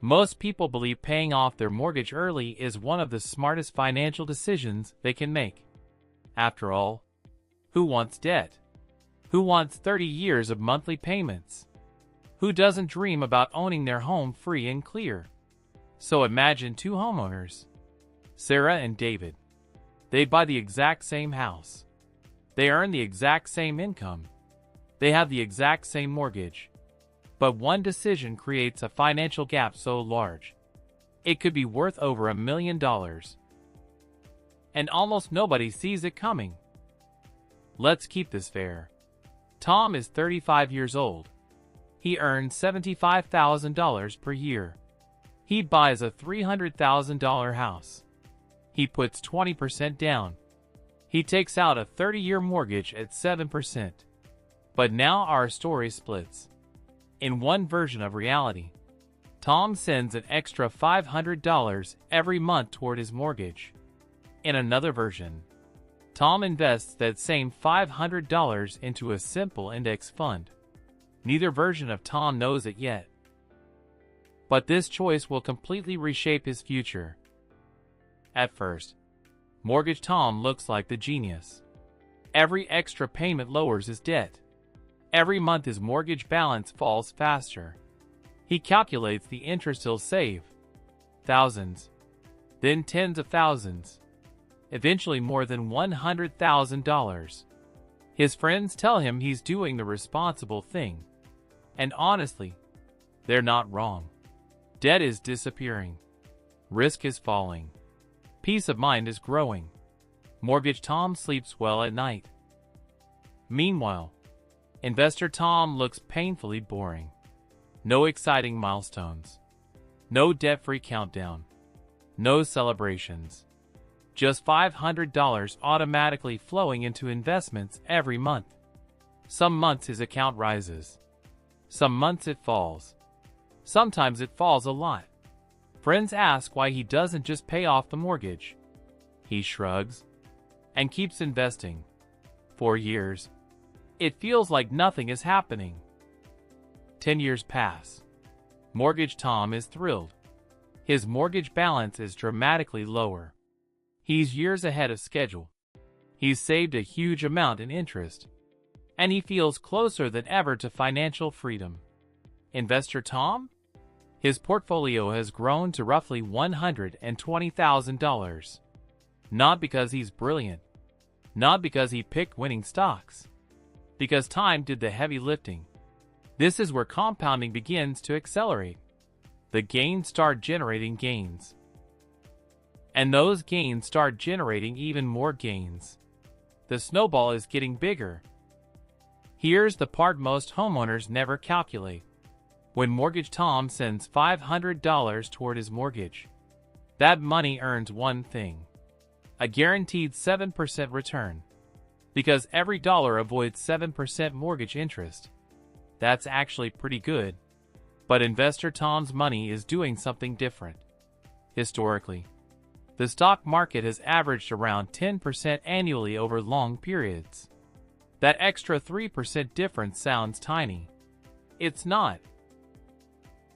Most people believe paying off their mortgage early is one of the smartest financial decisions they can make. After all, who wants debt? Who wants 30 years of monthly payments? Who doesn't dream about owning their home free and clear? So imagine two homeowners, Sarah and David. They buy the exact same house. They earn the exact same income. They have the exact same mortgage. But one decision creates a financial gap so large, it could be worth over $1 million. And almost nobody sees it coming. Let's keep this fair. Tom is 35 years old. He earns $75,000 per year. He buys a $300,000 house. He puts 20% down. He takes out a 30-year mortgage at 7%. But now our story splits. In one version of reality, Tom sends an extra $500 every month toward his mortgage. In another version, Tom invests that same $500 into a simple index fund. Neither version of Tom knows it yet. But this choice will completely reshape his future. At first, Mortgage Tom looks like the genius. Every extra payment lowers his debt. Every month his mortgage balance falls faster. He calculates the interest he'll save. Thousands. Then tens of thousands. Eventually more than $100,000. His friends tell him he's doing the responsible thing. And honestly, they're not wrong. Debt is disappearing. Risk is falling. Peace of mind is growing. Mortgage Tom sleeps well at night. Meanwhile, Investor Tom looks painfully boring. No exciting milestones. No debt-free countdown. No celebrations. Just $500 automatically flowing into investments every month. Some months his account rises. Some months it falls. Sometimes it falls a lot. Friends ask why he doesn't just pay off the mortgage. He shrugs and keeps investing. For years, it feels like nothing is happening. 10 years pass. Mortgage Tom is thrilled. His mortgage balance is dramatically lower. He's years ahead of schedule. He's saved a huge amount in interest. And he feels closer than ever to financial freedom. Investor Tom? His portfolio has grown to roughly $120,000. Not because he's brilliant. Not because he picked winning stocks. Because time did the heavy lifting. This is where compounding begins to accelerate. The gains start generating gains. And those gains start generating even more gains. The snowball is getting bigger. Here's the part most homeowners never calculate. When Mortgage Tom sends $500 toward his mortgage, that money earns one thing: a guaranteed 7% return. Because every dollar avoids 7% mortgage interest. That's actually pretty good. But Investor Tom's money is doing something different. Historically, the stock market has averaged around 10% annually over long periods. That extra 3% difference sounds tiny. It's not.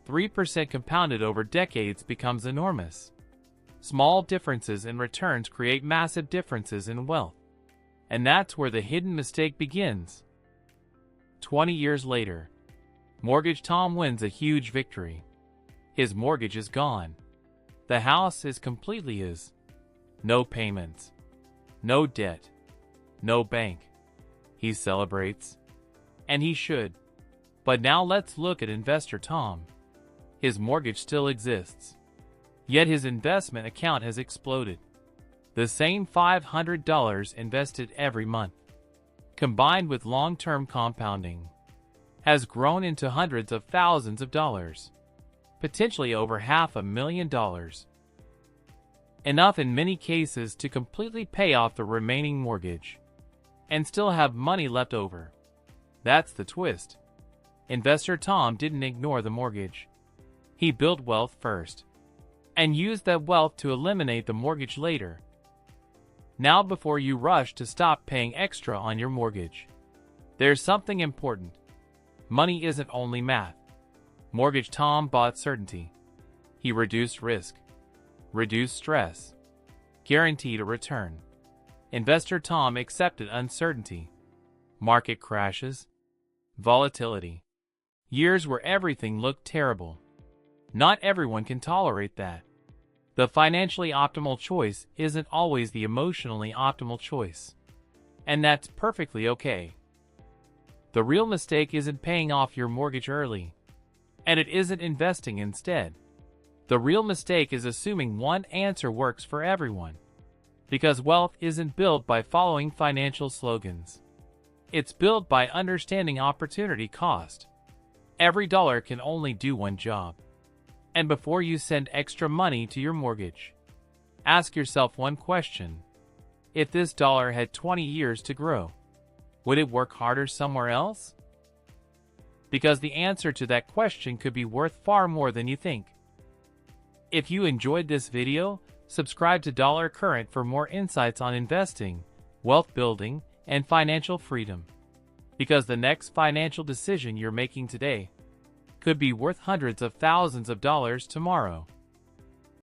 3% compounded over decades becomes enormous. Small differences in returns create massive differences in wealth. And that's where the hidden mistake begins. 20 years later, Mortgage Tom wins a huge victory. His mortgage is gone. The house is completely his. No payments. No debt. No bank. He celebrates. And he should. But now let's look at Investor Tom. His mortgage still exists. Yet his investment account has exploded. The same $500 invested every month, combined with long-term compounding, has grown into hundreds of thousands of dollars, potentially over $500,000. Enough in many cases to completely pay off the remaining mortgage, and still have money left over. That's the twist. Investor Tom didn't ignore the mortgage. He built wealth first, and used that wealth to eliminate the mortgage later. Now before you rush to stop paying extra on your mortgage, there's something important. Money isn't only math. Mortgage Tom bought certainty. He reduced risk, reduced stress, guaranteed a return. Investor Tom accepted uncertainty, market crashes, volatility, years where everything looked terrible. Not everyone can tolerate that. The financially optimal choice isn't always the emotionally optimal choice. And that's perfectly okay. The real mistake isn't paying off your mortgage early. And it isn't investing instead. The real mistake is assuming one answer works for everyone. Because wealth isn't built by following financial slogans. It's built by understanding opportunity cost. Every dollar can only do one job. And before you send extra money to your mortgage, ask yourself one question. If this dollar had 20 years to grow, would it work harder somewhere else? Because the answer to that question could be worth far more than you think. If you enjoyed this video, subscribe to Dollar Current for more insights on investing, wealth building, and financial freedom. Because the next financial decision you're making today could be worth hundreds of thousands of dollars tomorrow.